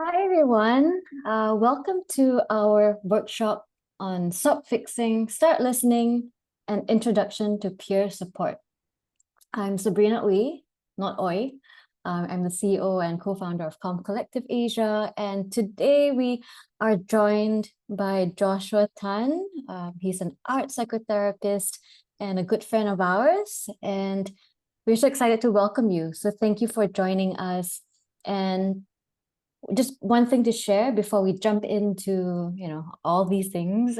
Hi, everyone. Welcome to our workshop on stop fixing, start listening, and introduction to peer support. I'm Sabrina Uy, not Oi. I'm the CEO and co-founder of Calm Collective Asia, and today we are joined by Joshua Tan. He's an art psychotherapist and a good friend of ours, and we're so excited to welcome you. So thank you for joining us. And just one thing to share before we jump into all these things.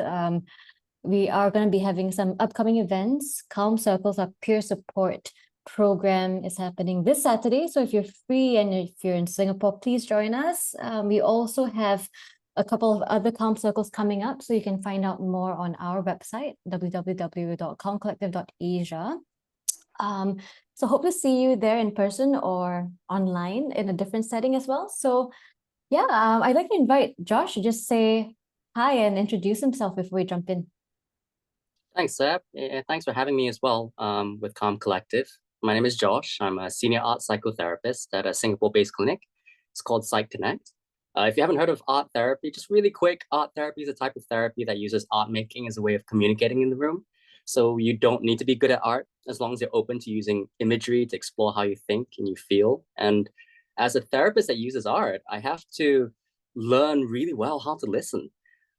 We are going to be having some upcoming events. Calm Circles, our peer support program, is happening this Saturday. So if you're free and if you're in Singapore, please join us. We also have a couple of other Calm Circles coming up, so you can find out more on our website, www.calmcollective.asia. So hope to see you there in person or online in a different setting as well. So yeah, I'd like to invite Josh to just say hi and introduce himself before we jump in. Thanks, Seb. Thanks for having me as well with Calm Collective. My name is Josh. I'm a senior art psychotherapist at a Singapore-based clinic. It's called Psych Connect. If you haven't heard of art therapy, just really quick, art therapy is a type of therapy that uses art making as a way of communicating in the room. So you don't need to be good at art as long as you're open to using imagery to explore how you think and you feel. And as a therapist that uses art, I have to learn really well how to listen.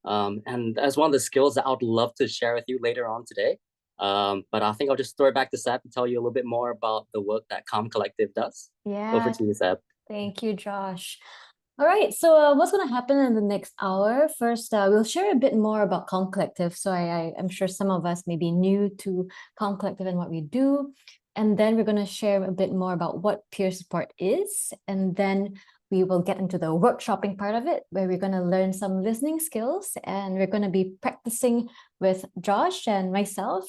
And that's one of the skills that I would love to share with you later on today. But I think I'll just throw it back to Seb to tell you a little bit more about the work that Calm Collective does. Over Yeah, to you, Seb. thank you, Josh. All right, so what's going to happen in the next hour? First, we'll share a bit more about Calm Collective. So I'm sure some of us may be new to Calm Collective and what we do. And then we're going to share a bit more about what peer support is. And then we will get into the workshopping part of it, where we're going to learn some listening skills and we're going to be practicing with Josh and myself.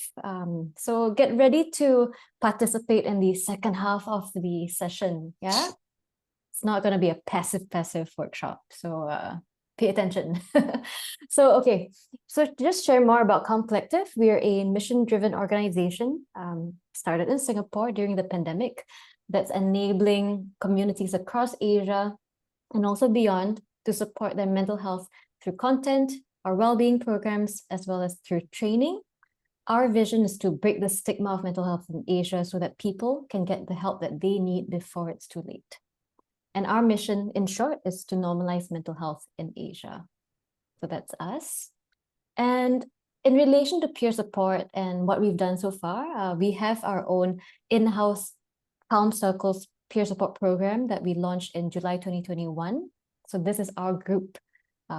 So get ready to participate in the second half of the session. Yeah. It's not going to be a passive workshop. So pay attention. Okay. So to just share more about Calm Collective, we are a mission-driven organization started in Singapore during the pandemic that's enabling communities across Asia and also beyond to support their mental health through content, our well-being programs, as well as through training. Our vision is to break the stigma of mental health in Asia so that people can get the help that they need before it's too late. And our mission, in short, is to normalize mental health in Asia. So that's us. And in relation to peer support and what we've done so far, we have our own in-house Calm Circles peer support program that we launched in July 2021. So this is our group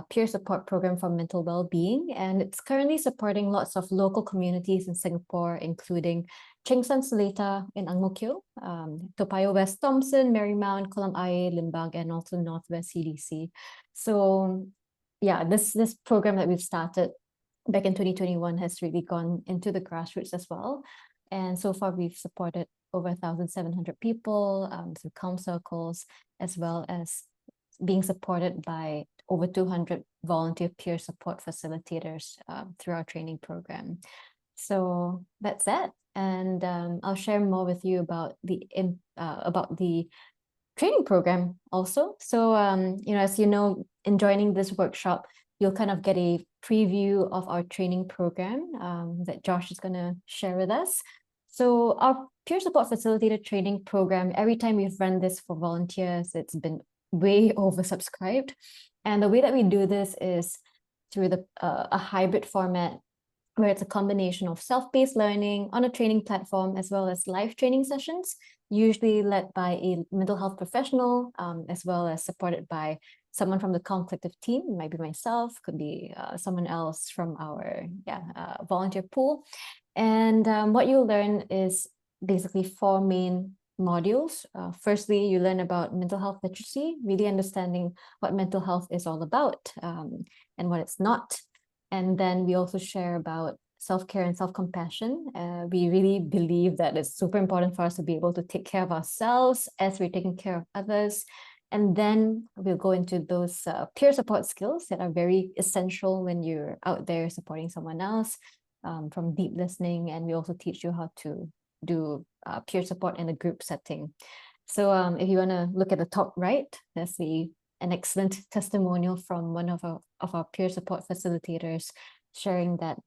peer support program for mental well-being, and it's currently supporting lots of local communities in Singapore, including Cheng San Seletar in Ang Mo Kio, Toa Payoh West Thompson, Marymount, Kolam Ayer, Limbang, and also Northwest CDC. So yeah, this program that we've started back in 2021 has really gone into the grassroots as well. And so far we've supported over 1,700 people through Calm Circles, as well as being supported by over 200 volunteer peer support facilitators through our training program. So that's that. And I'll share more with you about the training program also. So, as you know, in joining this workshop, you'll kind of get a preview of our training program that Josh is going to share with us. So our peer support facilitator training program, every time we've run this for volunteers, it's been way oversubscribed. And the way that we do this is through a hybrid format where it's a combination of self-paced learning on a training platform as well as live training sessions, usually led by a mental health professional, as well as supported by someone from the Calm Collective team. It might be myself, could be someone else from our volunteer pool. And what you'll learn is basically four main modules. Firstly, you learn about mental health literacy, really understanding what mental health is all about and what it's not. And then we also share about self-care and self-compassion. We really believe that it's super important for us to be able to take care of ourselves as we're taking care of others. And then we'll go into those peer support skills that are very essential when you're out there supporting someone else, from deep listening. And we also teach you how to do peer support in a group setting. So if you want to look at the top right, that's the an excellent testimonial from one of our peer support facilitators, sharing that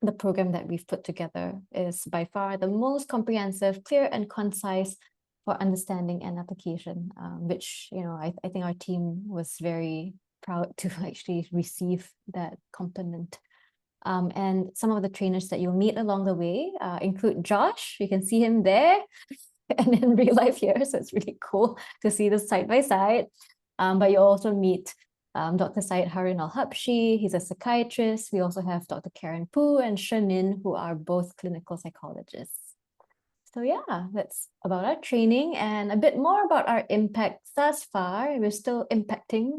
the program that we've put together is by far the most comprehensive, clear, and concise for understanding and application, which, I think our team was very proud to actually receive that compliment. And some of the trainers that you'll meet along the way include Josh. You can see him there and in real life here. So it's really cool to see this side by side. But you also meet Dr. Syed Harun Al-Habshi. He's a psychiatrist. We also have Dr. Karen Poo and Shamin, who are both clinical psychologists. So yeah, that's about our training and a bit more about our impact thus far. We're still impacting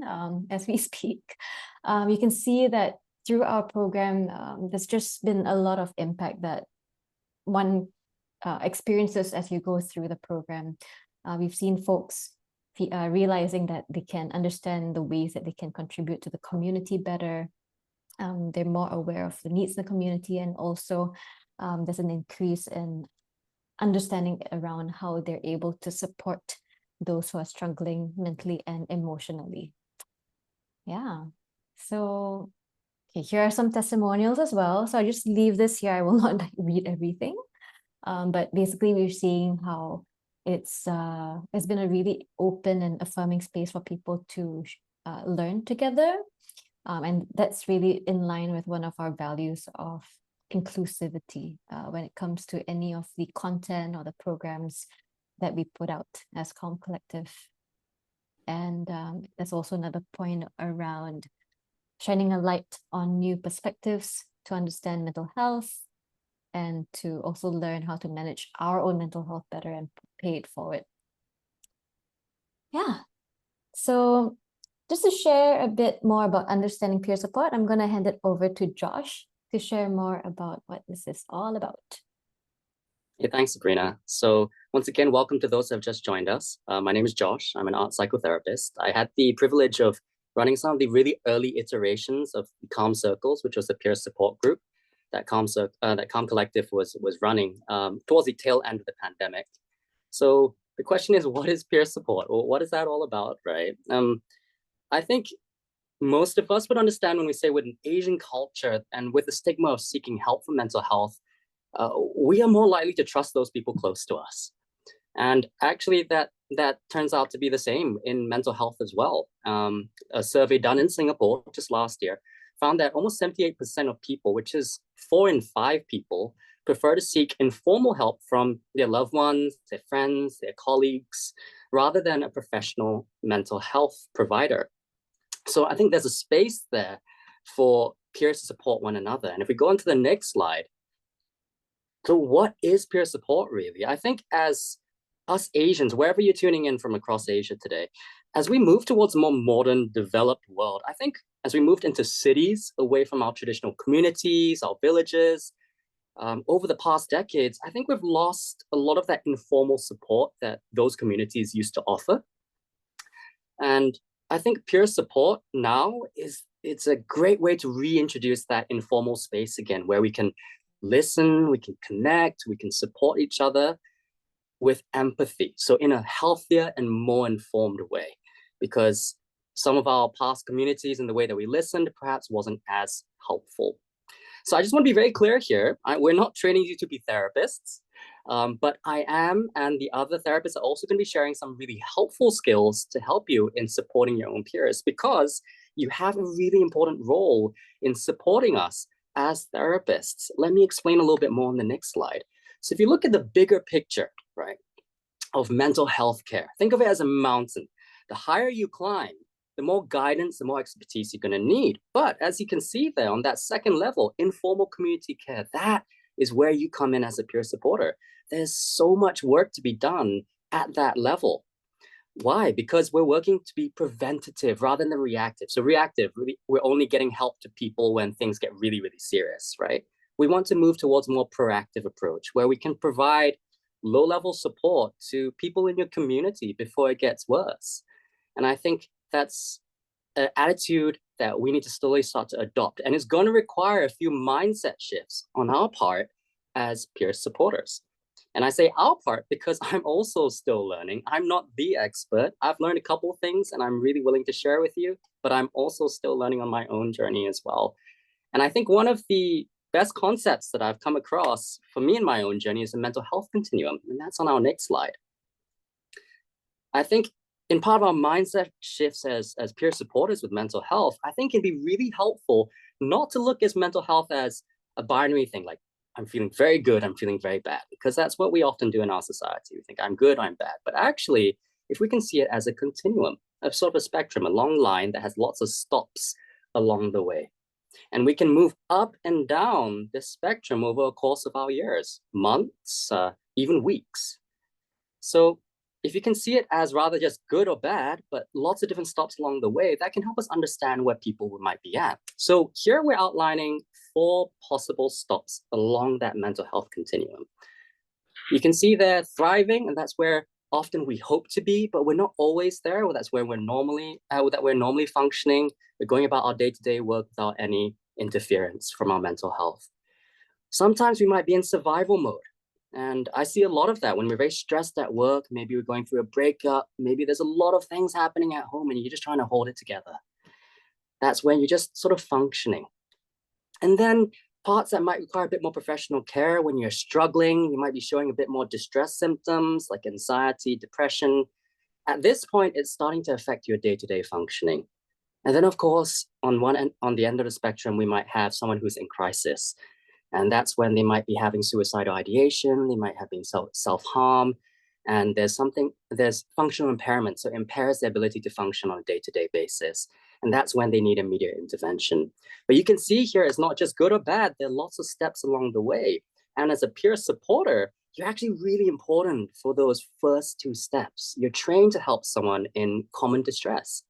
as we speak. You can see that through our program, there's just been a lot of impact that one experiences as you go through the program. We've seen folks realizing that they can understand the ways that they can contribute to the community better. They're more aware of the needs of the community, and also there's an increase in understanding around how they're able to support those who are struggling mentally and emotionally. Yeah. So okay, here are some testimonials as well. So I just leave this here. I will not read everything. But basically we're seeing how it's been a really open and affirming space for people to learn together. And that's really in line with one of our values of inclusivity when it comes to any of the content or the programs that we put out as Calm Collective. And there's also another point around shining a light on new perspectives to understand mental health and to also learn how to manage our own mental health better and pay it forward. Yeah. So just to share a bit more about understanding peer support, I'm going to hand it over to Josh to share more about what this is all about. Yeah, thanks, Sabrina. So once again, welcome to those who have just joined us. My name is Josh. I'm an art psychotherapist. I had the privilege of running some of the really early iterations of Calm Circles, which was the peer support group that Calm Collective was running towards the tail end of the pandemic. So the question is, what is peer support? Or what is that all about, right? I think most of us would understand when we say with an Asian culture and with the stigma of seeking help for mental health, we are more likely to trust those people close to us. And actually that turns out to be the same in mental health as well. A survey done in Singapore just last year found that almost 78% of people, which is 4 in 5 people, prefer to seek informal help from their loved ones, their friends, their colleagues, rather than a professional mental health provider. So I think there's a space there for peers to support one another. And if we go on to the next slide, so what is peer support really? I think as us Asians, wherever you're tuning in from across Asia today, as we move towards a more modern, developed world, I think as we moved into cities, away from our traditional communities, our villages, over the past decades, I think we've lost a lot of that informal support that those communities used to offer. And I think peer support now it's a great way to reintroduce that informal space again, where we can listen, we can connect, we can support each other with empathy. So in a healthier and more informed way, because some of our past communities and the way that we listened perhaps wasn't as helpful. So I just want to be very clear here. We're not training you to be therapists, but I am, and the other therapists are also going to be sharing some really helpful skills to help you in supporting your own peers, because you have a really important role in supporting us as therapists. Let me explain a little bit more on the next slide. So if you look at the bigger picture, right, of mental health care, think of it as a mountain. The higher you climb, the more guidance, the more expertise you're going to need. But as you can see there on that second level, informal community care, that is where you come in as a peer supporter. There's so much work to be done at that level. Why? Because we're working to be preventative rather than reactive. So reactive, really, we're only getting help to people when things get really, really serious, right? We want to move towards a more proactive approach where we can provide low-level support to people in your community before it gets worse. And I think that's an attitude that we need to slowly start to adopt. And it's going to require a few mindset shifts on our part as peer supporters. And I say our part because I'm also still learning. I'm not the expert. I've learned a couple of things and I'm really willing to share with you, but I'm also still learning on my own journey as well. And I think one of the best concepts that I've come across for me in my own journey is the mental health continuum. And that's on our next slide. I think in part of our mindset shifts as peer supporters with mental health, I think it'd be really helpful not to look at mental health as a binary thing, like I'm feeling very good, I'm feeling very bad, because that's what we often do in our society. We think I'm good, I'm bad. But actually, if we can see it as a continuum, a sort of a spectrum, a long line that has lots of stops along the way. And we can move up and down this spectrum over a course of our years, months, even weeks. So if you can see it as rather just good or bad, but lots of different stops along the way, that can help us understand where people might be at. So here we're outlining 4 possible stops along that mental health continuum. You can see they're thriving, and that's where often we hope to be, but we're not always there. Well, that's where we're normally functioning. We're going about our day-to-day work without any interference from our mental health. Sometimes we might be in survival mode. And I see a lot of that when we're very stressed at work. Maybe we're going through a breakup. Maybe there's a lot of things happening at home and you're just trying to hold it together. That's when you're just sort of functioning. And then parts that might require a bit more professional care, when you're struggling, you might be showing a bit more distress symptoms like anxiety, depression. At this point, it's starting to affect your day-to-day functioning. And then, of course, on the end of the spectrum, we might have someone who's in crisis. And that's when they might be having suicidal ideation, they might have been self-harm, and there's functional impairment, so it impairs their ability to function on a day-to-day basis. And that's when they need immediate intervention. But you can see here, it's not just good or bad, there are lots of steps along the way. And as a peer supporter, you're actually really important for those first 2 steps. You're trained to help someone in common distress.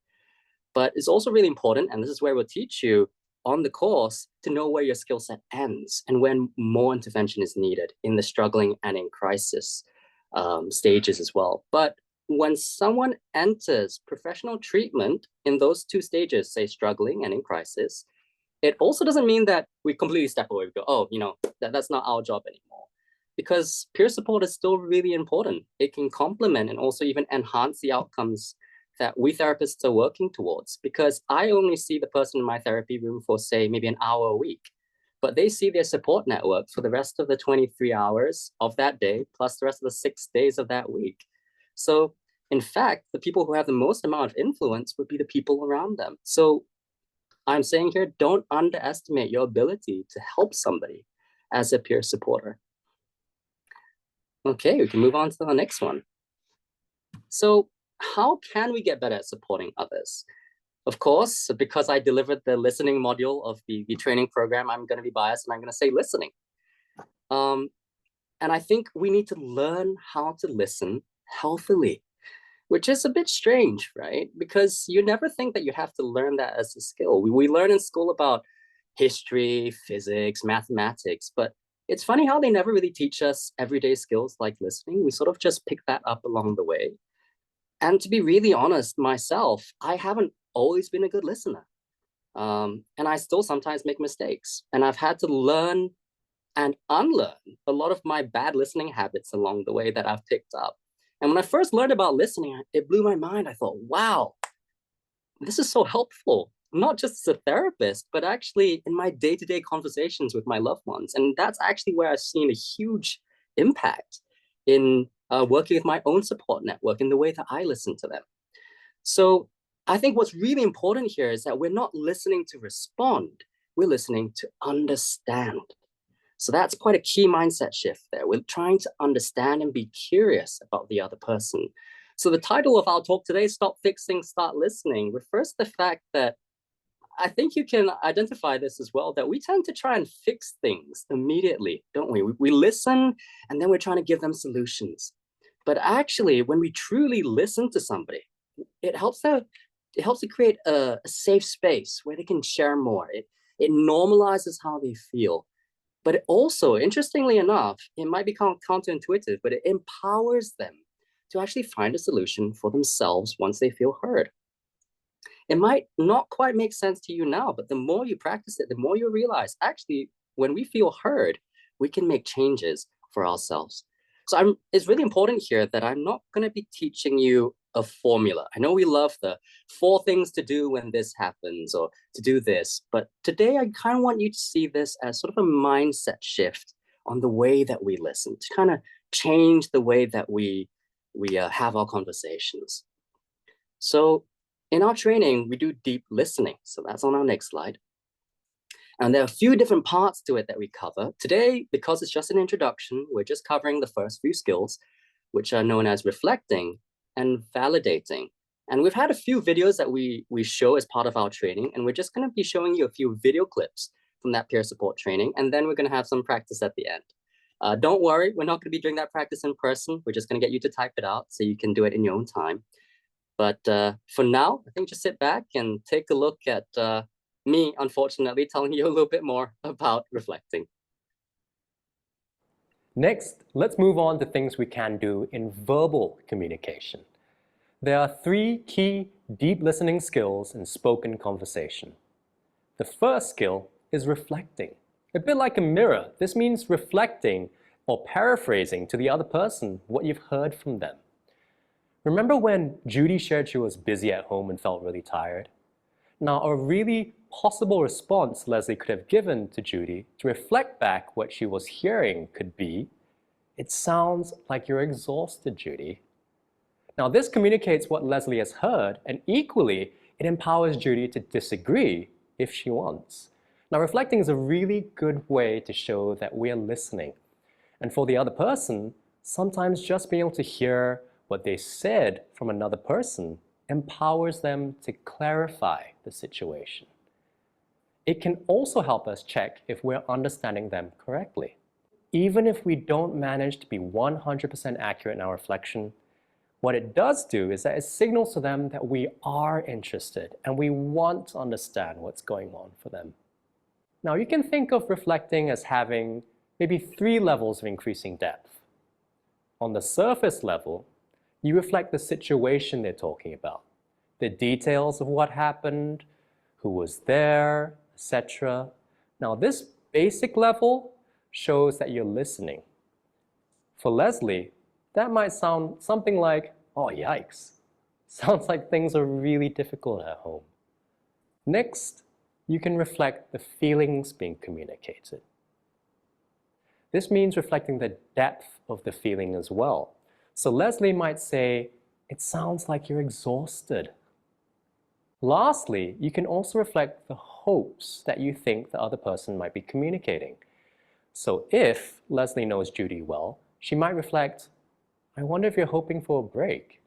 But it's also really important, and this is where we'll teach you on the course, to know where your skill set ends and when more intervention is needed in the struggling and in crisis stages as well. But when someone enters professional treatment in those 2 stages, say struggling and in crisis, it also doesn't mean that we completely step away. We go, oh, that's not our job anymore. Because peer support is still really important. It can complement and also even enhance the outcomes that we therapists are working towards, because I only see the person in my therapy room for, say, maybe an hour a week, but they see their support network for the rest of the 23 hours of that day, plus the rest of the 6 days of that week. So in fact, the people who have the most amount of influence would be the people around them. So I'm saying here, don't underestimate your ability to help somebody as a peer supporter. Okay, we can move on to the next one. So how can we get better at supporting others? Of course, because I delivered the listening module of the training program, I'm going to be biased and I'm going to say listening. And I think we need to learn how to listen healthily, which is a bit strange, right? Because you never think that you have to learn that as a skill. We learn in school about history, physics, mathematics, but it's funny how they never really teach us everyday skills like listening. We sort of just pick that up along the way. And to be really honest, myself, I haven't always been a good listener. And I still sometimes make mistakes. And I've had to learn and unlearn a lot of my bad listening habits along the way that I've picked up. And when I first learned about listening, it blew my mind. I thought, wow, this is so helpful, not just as a therapist, but actually in my day-to-day conversations with my loved ones. And that's actually where I've seen a huge impact in working with my own support network in the way that I listen to them. So I think what's really important here is that we're not listening to respond, we're listening to understand. So that's quite a key mindset shift there. We're trying to understand and be curious about the other person. So the title of our talk today, Stop Fixing, Start Listening, refers to the fact that I think you can identify this as well, that we tend to try and fix things immediately, don't we? We listen and then we're trying to give them solutions. But actually, when we truly listen to somebody, it helps to create a safe space where they can share more. It normalizes how they feel. But it also, interestingly enough, it might be counterintuitive, but it empowers them to actually find a solution for themselves once they feel heard. It might not quite make sense to you now, but the more you practice it, the more you realize, actually, when we feel heard, we can make changes for ourselves. So it's really important here that I'm not going to be teaching you a formula. I know we love the 4 things to do when this happens or to do this, but today I kind of want you to see this as sort of a mindset shift on the way that we listen, to kind of change the way that we have our conversations. So in our training, we do deep listening. So that's on our next slide. And there are a few different parts to it that we cover. Today, because it's just an introduction, we're just covering the first few skills, which are known as reflecting and validating. And we've had a few videos that we show as part of our training, and we're just going to be showing you a few video clips from that peer support training, and then we're going to have some practice at the end. Don't worry, we're not going to be doing that practice in person. We're just going to get you to type it out so you can do it in your own time. But for now, I think just sit back and take a look at me, unfortunately, telling you a little bit more about reflecting. Next, let's move on to things we can do in verbal communication. There are 3 key deep listening skills in spoken conversation. The first skill is reflecting. A bit like a mirror, this means reflecting or paraphrasing to the other person what you've heard from them. Remember when Judy shared she was busy at home and felt really tired? Now, a really possible response Leslie could have given to Judy to reflect back what she was hearing could be, "It sounds like you're exhausted, Judy." Now, this communicates what Leslie has heard, and equally, it empowers Judy to disagree if she wants. Now, reflecting is a really good way to show that we are listening. And for the other person, sometimes just being able to hear what they said from another person empowers them to clarify the situation. It can also help us check if we're understanding them correctly. Even if we don't manage to be 100% accurate in our reflection, what it does do is that it signals to them that we are interested and we want to understand what's going on for them. Now, you can think of reflecting as having maybe 3 levels of increasing depth. On the surface level, you reflect the situation they're talking about, the details of what happened, who was there, etc. Now, this basic level shows that you're listening. For Leslie, that might sound something like, "Oh, yikes. Sounds like things are really difficult at home." Next, you can reflect the feelings being communicated. This means reflecting the depth of the feeling as well. So Leslie might say, "It sounds like you're exhausted." Lastly, you can also reflect the hopes that you think the other person might be communicating. So if Leslie knows Judy well, she might reflect, "I wonder if you're hoping for a break."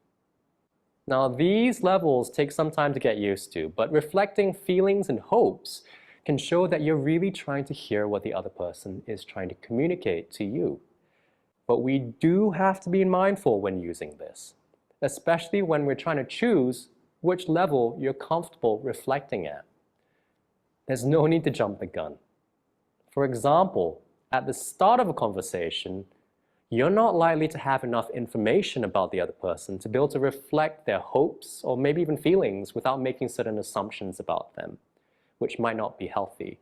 Now, these levels take some time to get used to, but reflecting feelings and hopes can show that you're really trying to hear what the other person is trying to communicate to you. But we do have to be mindful when using this, especially when we're trying to choose which level you're comfortable reflecting at. There's no need to jump the gun. For example, at the start of a conversation, you're not likely to have enough information about the other person to be able to reflect their hopes or maybe even feelings without making certain assumptions about them, which might not be healthy.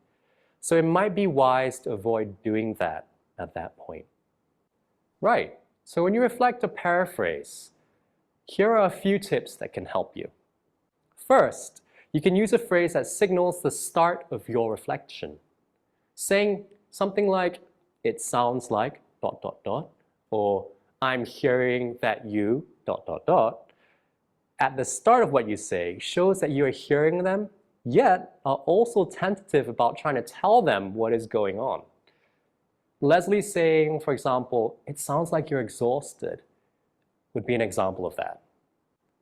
So it might be wise to avoid doing that at that point. Right, so when you reflect or paraphrase, here are a few tips that can help you. First, you can use a phrase that signals the start of your reflection. Saying something like, "It sounds like ... or "I'm hearing that you ... at the start of what you say shows that you're hearing them, yet are also tentative about trying to tell them what is going on. Leslie saying, for example, "It sounds like you're exhausted," would be an example of that.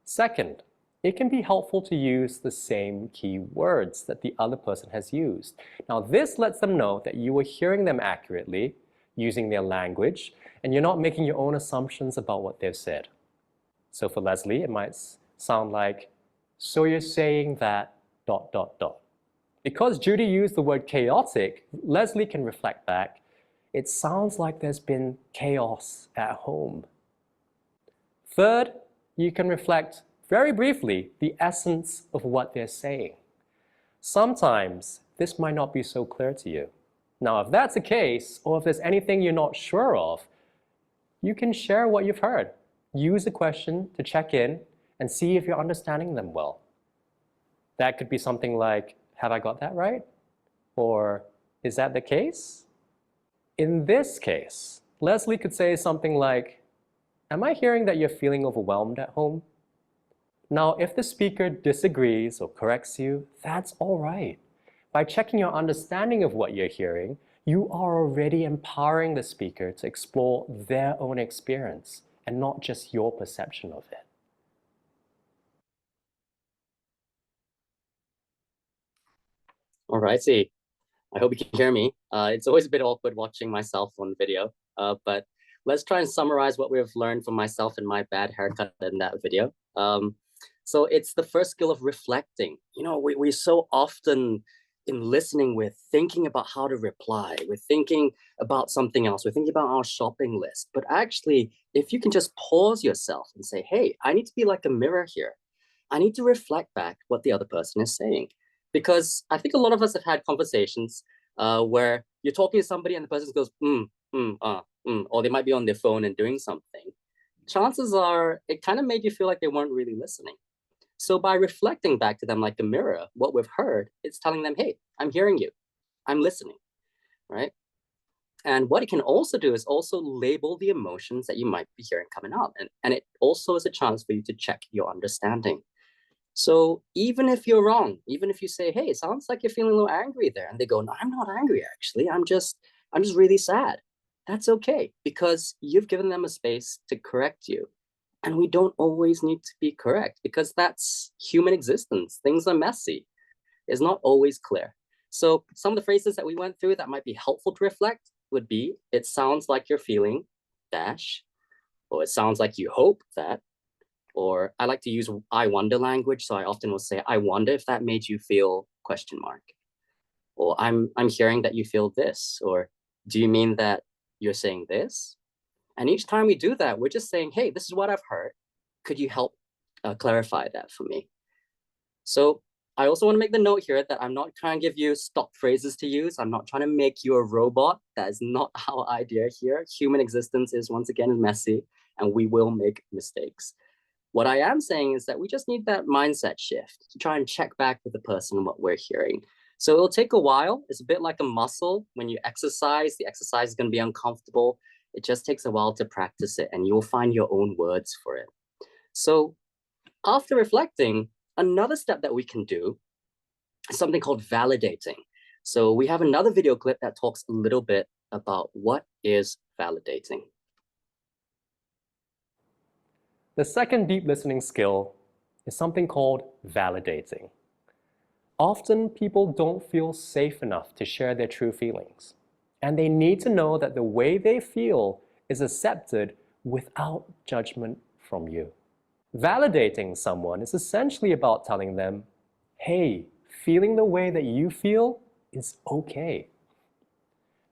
Second, it can be helpful to use the same key words that the other person has used. Now, this lets them know that you are hearing them accurately, using their language, and you're not making your own assumptions about what they've said. So for Leslie, it might sound like, "So you're saying that ... Because Judy used the word chaotic, Leslie can reflect back, "It sounds like there's been chaos at home." Third, you can reflect very briefly the essence of what they're saying. Sometimes this might not be so clear to you. Now, if that's the case, or if there's anything you're not sure of, you can share what you've heard. Use the question to check in and see if you're understanding them well. That could be something like, have I got that right? Or, is that the case? In this case, Leslie could say something like, am I hearing that you're feeling overwhelmed at home? Now, if the speaker disagrees or corrects you, that's all right. By checking your understanding of what you're hearing, you are already empowering the speaker to explore their own experience and not just your perception of it. All righty. I hope you can hear me. It's always a bit awkward watching myself on video, but let's try and summarize what we've learned from myself and my bad haircut in that video. So it's the first skill of reflecting. You know, we so often in listening, we're thinking about how to reply. We're thinking about something else. We're thinking about our shopping list. But actually, if you can just pause yourself and say, hey, I need to be like a mirror here. I need to reflect back what the other person is saying. Because I think a lot of us have had conversations where you're talking to somebody and the person goes, or they might be on their phone and doing something. Chances are it kind of made you feel like they weren't really listening. So by reflecting back to them like a mirror, what we've heard, it's telling them, hey, I'm hearing you, I'm listening, right? And what it can also do is also label the emotions that you might be hearing coming out. And it also is a chance for you to check your understanding. So even if you're wrong, even if you say, hey, it sounds like you're feeling a little angry there, and they go, no, I'm not angry, actually. I'm just really sad. That's okay, because you've given them a space to correct you. And we don't always need to be correct, because that's human existence. Things are messy. It's not always clear. So some of the phrases that we went through that might be helpful to reflect would be, it sounds like you're feeling dash, or it sounds like you hope that, or I like to use I wonder language. So I often will say, I wonder if that made you feel question mark, or I'm hearing that you feel this, or do you mean that you're saying this? And each time we do that, we're just saying, hey, this is what I've heard. Could you help clarify that for me? So I also want to make the note here that I'm not trying to give you stock phrases to use. I'm not trying to make you a robot. That is not our idea here. Human existence is, once again, messy, and we will make mistakes. What I am saying is that we just need that mindset shift to try and check back with the person what we're hearing. So it'll take a while. It's a bit like a muscle. When you exercise, the exercise is going to be uncomfortable. It just takes a while to practice it, and you'll find your own words for it. So after reflecting, another step that we can do is something called validating. So we have another video clip that talks a little bit about what is validating. The second deep listening skill is something called validating. Often people don't feel safe enough to share their true feelings, and they need to know that the way they feel is accepted without judgment from you. Validating someone is essentially about telling them, hey, feeling the way that you feel is okay.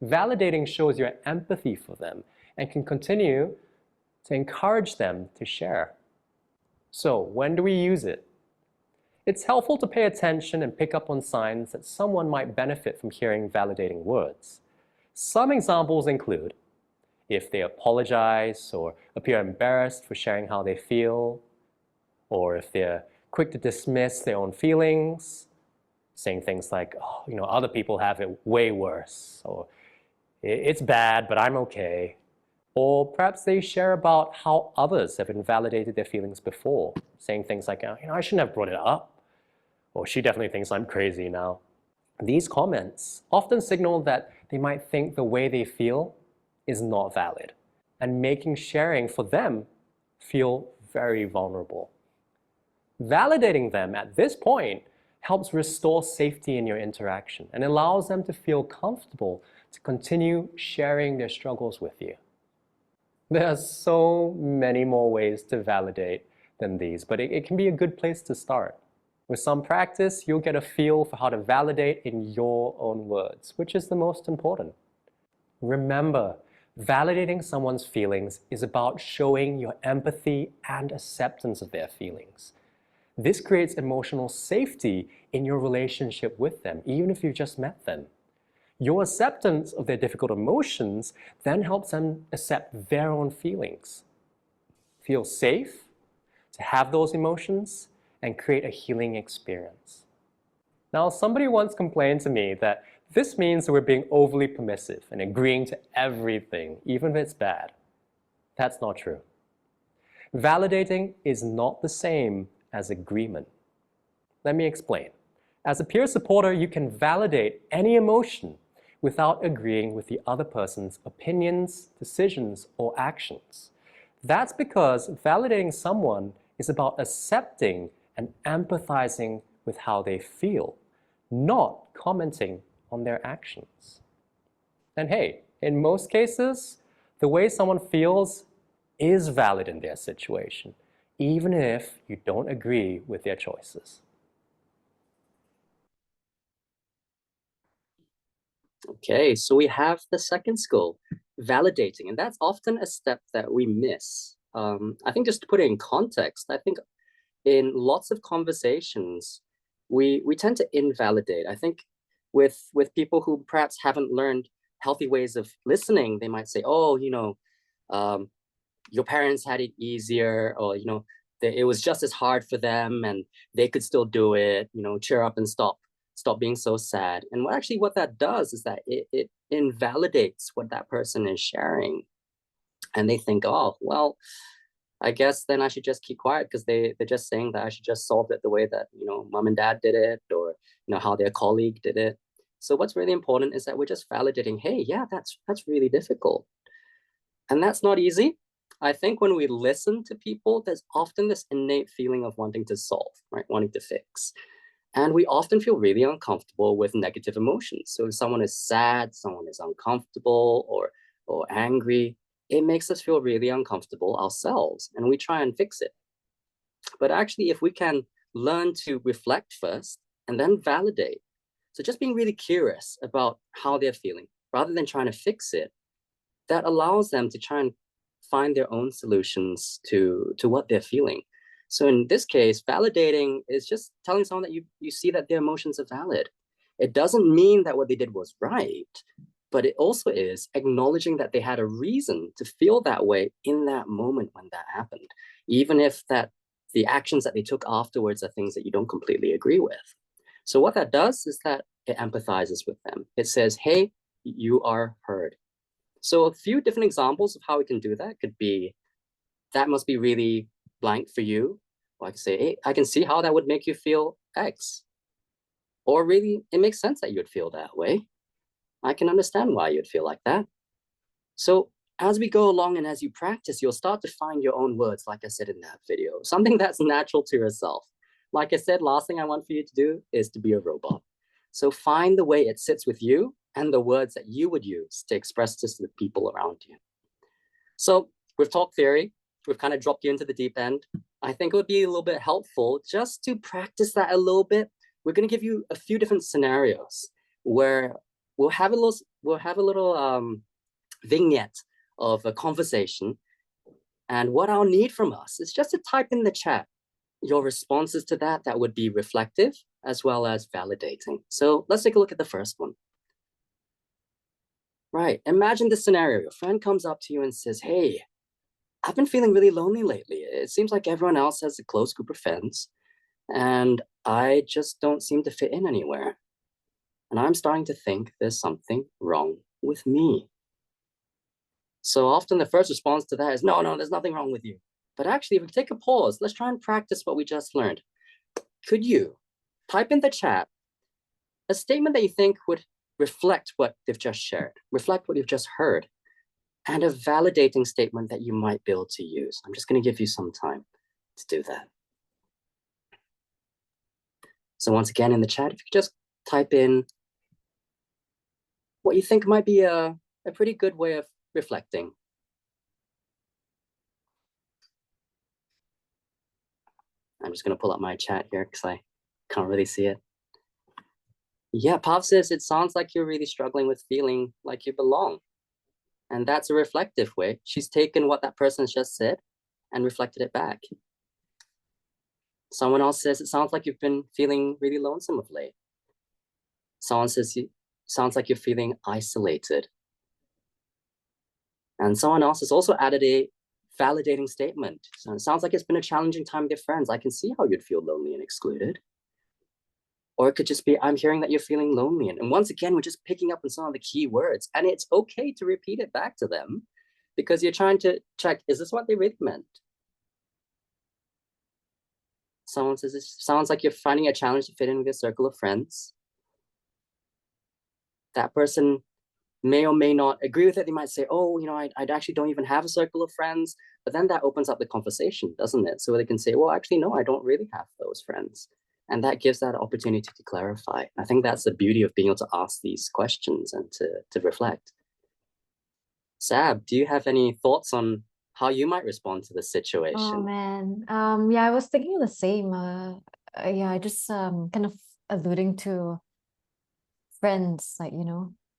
Validating shows your empathy for them and can continue to encourage them to share. So, when do we use it? It's helpful to pay attention and pick up on signs that someone might benefit from hearing validating words. Some examples include if they apologize or appear embarrassed for sharing how they feel, or if they're quick to dismiss their own feelings, saying things like, oh, other people have it way worse, or it's bad, but I'm okay. Or perhaps they share about how others have invalidated their feelings before, saying things like, I shouldn't have brought it up, or she definitely thinks I'm crazy now. These comments often signal that they might think the way they feel is not valid, and making sharing for them feel very vulnerable. Validating them at this point helps restore safety in your interaction and allows them to feel comfortable to continue sharing their struggles with you. There are so many more ways to validate than these, but it can be a good place to start. With some practice, you'll get a feel for how to validate in your own words, which is the most important. Remember, validating someone's feelings is about showing your empathy and acceptance of their feelings. This creates emotional safety in your relationship with them, even if you've just met them. Your acceptance of their difficult emotions then helps them accept their own feelings, feel safe to have those emotions, and create a healing experience. Now, somebody once complained to me that this means that we're being overly permissive and agreeing to everything, even if it's bad. That's not true. Validating is not the same as agreement. Let me explain. As a peer supporter, you can validate any emotion without agreeing with the other person's opinions, decisions, or actions. That's because validating someone is about accepting and empathizing with how they feel, not commenting on their actions. And hey, in most cases, the way someone feels is valid in their situation, even if you don't agree with their choices. Okay, so we have the second skill, validating, and that's often a step that we miss. I think just to put it in context, I think in lots of conversations, we tend to invalidate. I think with people who perhaps haven't learned healthy ways of listening, they might say, "Oh, um, your parents had it easier," or it was just as hard for them, and they could still do it. Cheer up and stop being so sad. And what that does is that it invalidates what that person is sharing, and they think, "Oh, well, I guess then I should just keep quiet because they're just saying that I should just solve it the way that mom and dad did it, or how their colleague did it." So what's really important is that we're just validating, hey, yeah, that's really difficult. And that's not easy. I think when we listen to people, there's often this innate feeling of wanting to solve, right? Wanting to fix. And we often feel really uncomfortable with negative emotions. So if someone is sad, someone is uncomfortable or angry, it makes us feel really uncomfortable ourselves, and we try and fix it. But actually, if we can learn to reflect first and then validate, so just being really curious about how they're feeling rather than trying to fix it, that allows them to try and find their own solutions to what they're feeling. So in this case, validating is just telling someone that you see that their emotions are valid. It doesn't mean that what they did was right, but it also is acknowledging that they had a reason to feel that way in that moment when that happened, even if that the actions that they took afterwards are things that you don't completely agree with. So what that does is that it empathizes with them. It says, hey, you are heard. So a few different examples of how we can do that could be, that must be really blank for you. Or I can say, hey, I can see how that would make you feel X. Or really, it makes sense that you would feel that way. I can understand why you'd feel like that. So as we go along and as you practice, you'll start to find your own words, like I said in that video, something that's natural to yourself. Like I said, last thing I want for you to do is to be a robot. So find the way it sits with you and the words that you would use to express this to the people around you. So we've talked theory, we've kind of dropped you into the deep end. I think it would be a little bit helpful just to practice that a little bit. We're going to give you a few different scenarios where we'll have a little vignette of a conversation. And what I'll need from us is just to type in the chat your responses to that would be reflective as well as validating. So let's take a look at the first one. Right, imagine this scenario. Your friend comes up to you and says, hey, I've been feeling really lonely lately. It seems like everyone else has a close group of friends, and I just don't seem to fit in anywhere. And I'm starting to think there's something wrong with me. So often the first response to that is, no, there's nothing wrong with you. But actually, if we take a pause, let's try and practice what we just learned. Could you type in the chat a statement that you think would reflect what they've just shared, reflect what you've just heard, and a validating statement that you might be able to use? I'm just going to give you some time to do that. So once again, in the chat, if you could just type in what you think might be a pretty good way of reflecting. I'm just going to pull up my chat here because I can't really see it. Yeah, Pav says, it sounds like you're really struggling with feeling like you belong. And that's a reflective way. She's taken what that person has just said and reflected it back. Someone else says, it sounds like you've been feeling really lonesome of late. Someone says, sounds like you're feeling isolated. And someone else has also added a validating statement. So it sounds like it's been a challenging time with your friends. I can see how you'd feel lonely and excluded. Or it could just be, I'm hearing that you're feeling lonely. And once again, we're just picking up on some of the key words. And it's okay to repeat it back to them because you're trying to check, is this what they really meant? Someone says, it sounds like you're finding a challenge to fit in with your circle of friends. That person may or may not agree with it. They might say, oh, I actually don't even have a circle of friends. But then that opens up the conversation, doesn't it? So they can say, well, actually, no, I don't really have those friends. And that gives that opportunity to clarify. I think that's the beauty of being able to ask these questions and to reflect. Sab, do you have any thoughts on how you might respond to the situation? Oh man. Yeah, I was thinking the same. Yeah, I just kind of alluding to friends, like,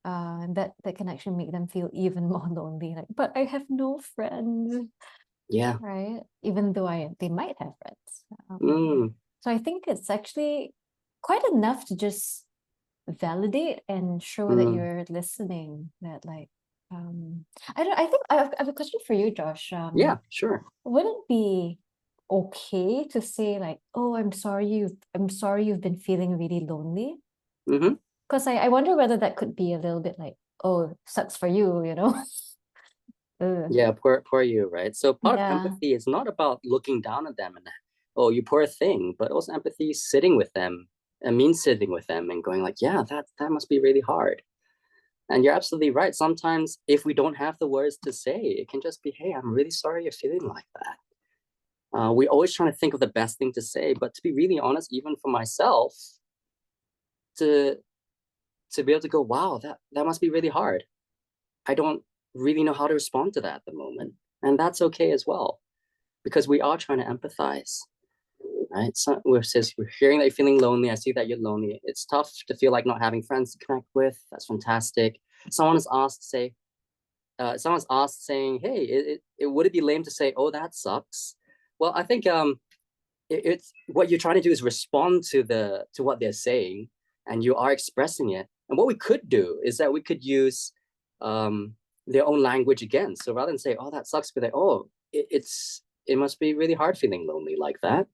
that can actually make them feel even more lonely. Like, but I have no friends, Yeah. right? Even though they might have friends. Mm. So I think it's actually quite enough to just validate and show that you're listening. That like, I think I have a question for you, Josh. Yeah, sure. Would it be okay to say like, oh, I'm sorry you've been feeling really lonely? Mm-hmm. Because I wonder whether that could be a little bit like, oh, sucks for you, you know? Ugh. Yeah, poor you, right? So part of Yeah. empathy is not about looking down at them and, oh, you poor thing, but also empathy is sitting with them and means sitting with them and going like, yeah, that must be really hard. And you're absolutely right. Sometimes if we don't have the words to say, it can just be, hey, I'm really sorry you're feeling like that. We're always trying to think of the best thing to say, but to be really honest, even for myself, to be able to go, wow, that must be really hard. I don't really know how to respond to that at the moment. And that's okay as well, because we are trying to empathize, right? So we're hearing that you're feeling lonely. I see that you're lonely. It's tough to feel like not having friends to connect with. That's fantastic. Someone's asked saying, hey, would it be lame to say, oh, that sucks? Well, I think it's what you're trying to do is respond to what they're saying, and you are expressing it. And what we could do is that we could use their own language again. So rather than say, oh, that sucks, be like, oh, it must be really hard feeling lonely like that.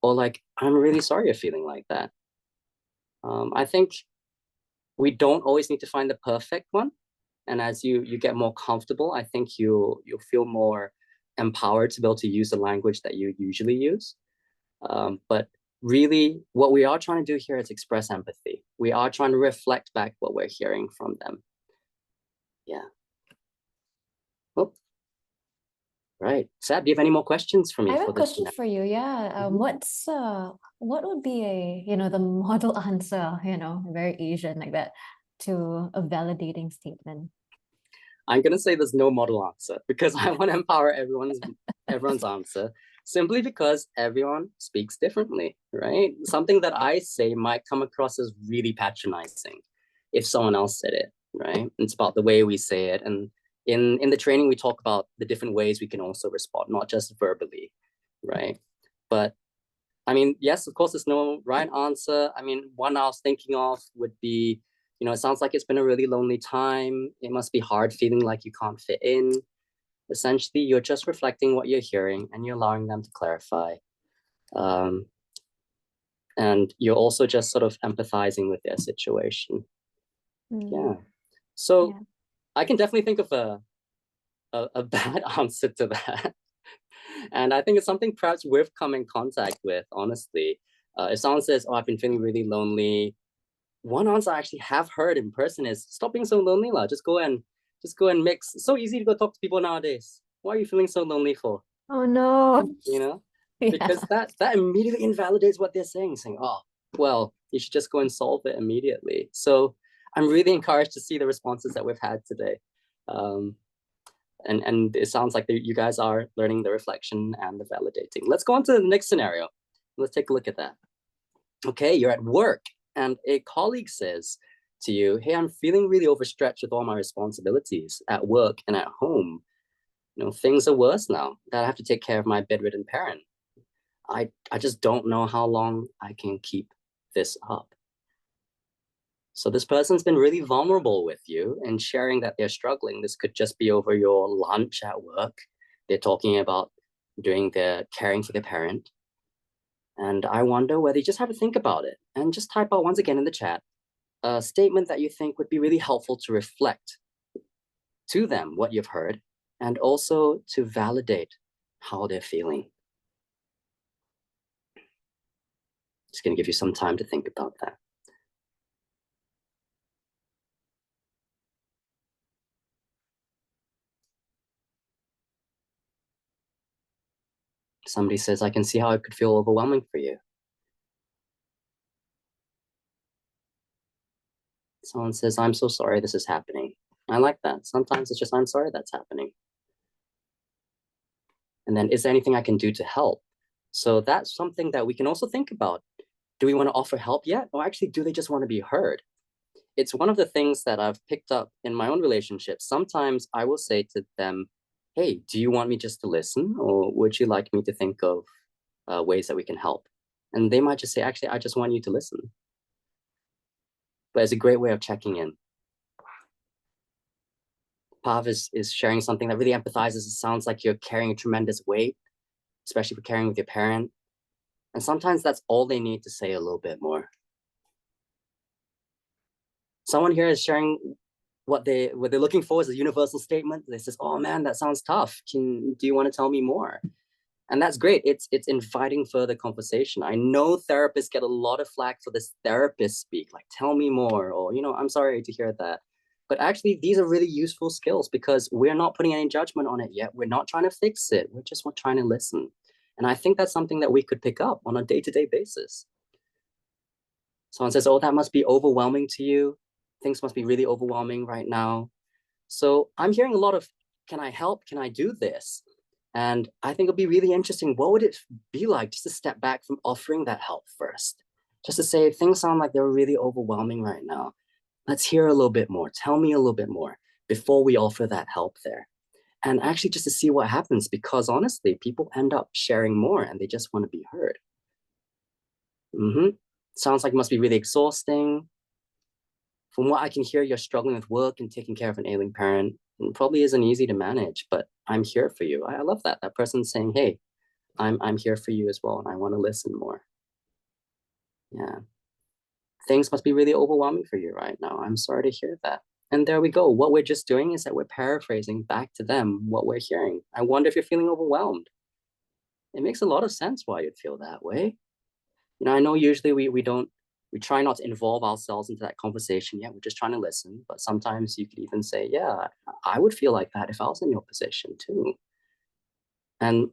Or like, I'm really sorry you're feeling like that. I think we don't always need to find the perfect one. And as you get more comfortable, I think you'll feel more empowered to be able to use the language that you usually use. But really, what we are trying to do here is express empathy. We are trying to reflect back what we're hearing from them. Yeah. Oh, right. Sab, do you have any more questions for me? I have for a this question for you. Yeah. What would be the model answer, very Asian like that, to a validating statement? I'm gonna say there's no model answer because I want to empower everyone's answer, simply because everyone speaks differently, right? Something that I say might come across as really patronizing if someone else said it, right? It's about the way we say it. And in the training, we talk about the different ways we can also respond, not just verbally, right? But I mean, yes, of course, there's no right answer. I mean, one I was thinking of would be, it sounds like it's been a really lonely time. It must be hard feeling like you can't fit in. Essentially, you're just reflecting what you're hearing and you're allowing them to clarify. And you're also just sort of empathizing with their situation. Yeah. So Yeah. I can definitely think of a bad answer to that. And I think it's something perhaps we've come in contact with, honestly. If someone says, oh, I've been feeling really lonely, one answer I actually have heard in person is, stop being so lonely, lah. Just go and mix. It's so easy to go talk to people nowadays. Why are you feeling so lonely for? Oh no. Yeah. Because that immediately invalidates what they're saying, oh, well, you should just go and solve it immediately. So I'm really encouraged to see the responses that we've had today. And it sounds like you guys are learning the reflection and the validating. Let's go on to the next scenario. Let's take a look at that. Okay, you're at work and a colleague says to you, hey, I'm feeling really overstretched with all my responsibilities at work and at home. Things are worse now that I have to take care of my bedridden parent. I just don't know how long I can keep this up. So this person's been really vulnerable with you and sharing that they're struggling. This could just be over your lunch at work. They're talking about doing their caring for their parent. And I wonder whether you just have to think about it and just type out once again in the chat a statement that you think would be really helpful to reflect to them what you've heard and also to validate how they're feeling. Just going to give you some time to think about that. Somebody says, I can see how it could feel overwhelming for you. Someone says, I'm so sorry this is happening. I like that. Sometimes it's just, I'm sorry that's happening. And then, is there anything I can do to help? So that's something that we can also think about. Do we want to offer help yet? Or actually, do they just want to be heard? It's one of the things that I've picked up in my own relationships. Sometimes I will say to them, hey, do you want me just to listen? Or would you like me to think of ways that we can help? And they might just say, actually, I just want you to listen. But it's a great way of checking in. Pav is sharing something that really empathizes. It sounds like you're carrying a tremendous weight, especially for caring with your parent. And sometimes that's all they need to say a little bit more. Someone here is sharing what they're looking for is a universal statement. They says, oh man, that sounds tough. Do you want to tell me more? And that's great. It's inviting further conversation. I know therapists get a lot of flack for this therapist speak, like tell me more, or I'm sorry to hear that. But actually, these are really useful skills because we're not putting any judgment on it yet. We're not trying to fix it. We're just trying to listen. And I think that's something that we could pick up on a day-to-day basis. Someone says, oh, that must be overwhelming to you. Things must be really overwhelming right now. So I'm hearing a lot of, can I help? Can I do this? And I think it'll be really interesting. What would it be like just to step back from offering that help first? Just to say, things sound like they're really overwhelming right now. Let's hear a little bit more. Tell me a little bit more before we offer that help there. And actually just to see what happens, because honestly, people end up sharing more and they just want to be heard. Sounds like it must be really exhausting. From what I can hear, you're struggling with work and taking care of an ailing parent. It probably isn't easy to manage, but I'm here for you. I love that. That person's saying, hey, I'm here for you as well, and I want to listen more. Yeah. Things must be really overwhelming for you right now. I'm sorry to hear that. And there we go. What we're just doing is that we're paraphrasing back to them what we're hearing. I wonder if you're feeling overwhelmed. It makes a lot of sense why you'd feel that way. I know usually we try not to involve ourselves into that conversation yet. We're just trying to listen. But sometimes you could even say, yeah, I would feel like that if I was in your position too. And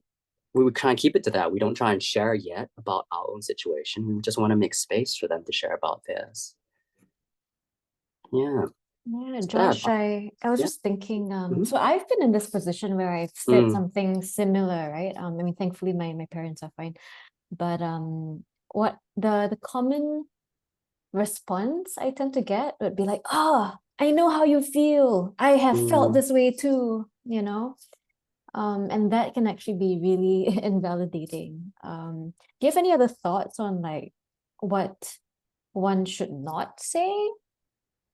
we would try and keep it to that. We don't try and share yet about our own situation. We just want to make space for them to share about theirs. Yeah. Yeah, Josh, I was just thinking, so I've been in this position where I've said something similar, right? I mean, thankfully my parents are fine. But what the common response I tend to get would be like, oh, I know how you feel. I have felt this way too, and that can actually be really invalidating. Do you have any other thoughts on like what one should not say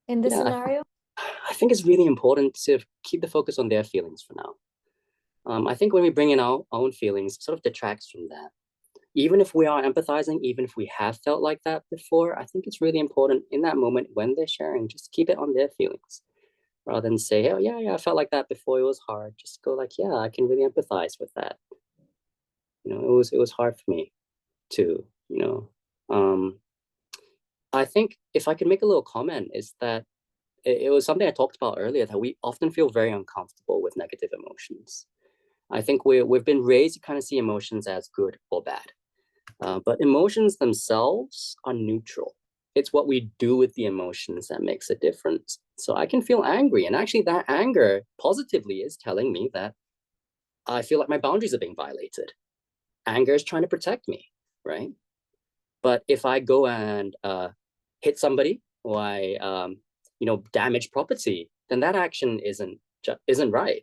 in this scenario? I think it's really important to keep the focus on their feelings for now. I think when we bring in our own feelings, it sort of detracts from that. Even if we are empathizing, even if we have felt like that before, I think it's really important in that moment when they're sharing, just to keep it on their feelings. Rather than say, oh, yeah, I felt like that before, it was hard. Just go like, yeah, I can really empathize with that. It was hard for me too, I think if I could make a little comment is that it was something I talked about earlier, that we often feel very uncomfortable with negative emotions. I think we've been raised to kind of see emotions as good or bad. But emotions themselves are neutral. It's what we do with the emotions that makes a difference. So I can feel angry, and actually that anger positively is telling me that I feel like my boundaries are being violated. Anger is trying to protect me, right? But if I go and hit somebody, or I damage property, then that action isn't right.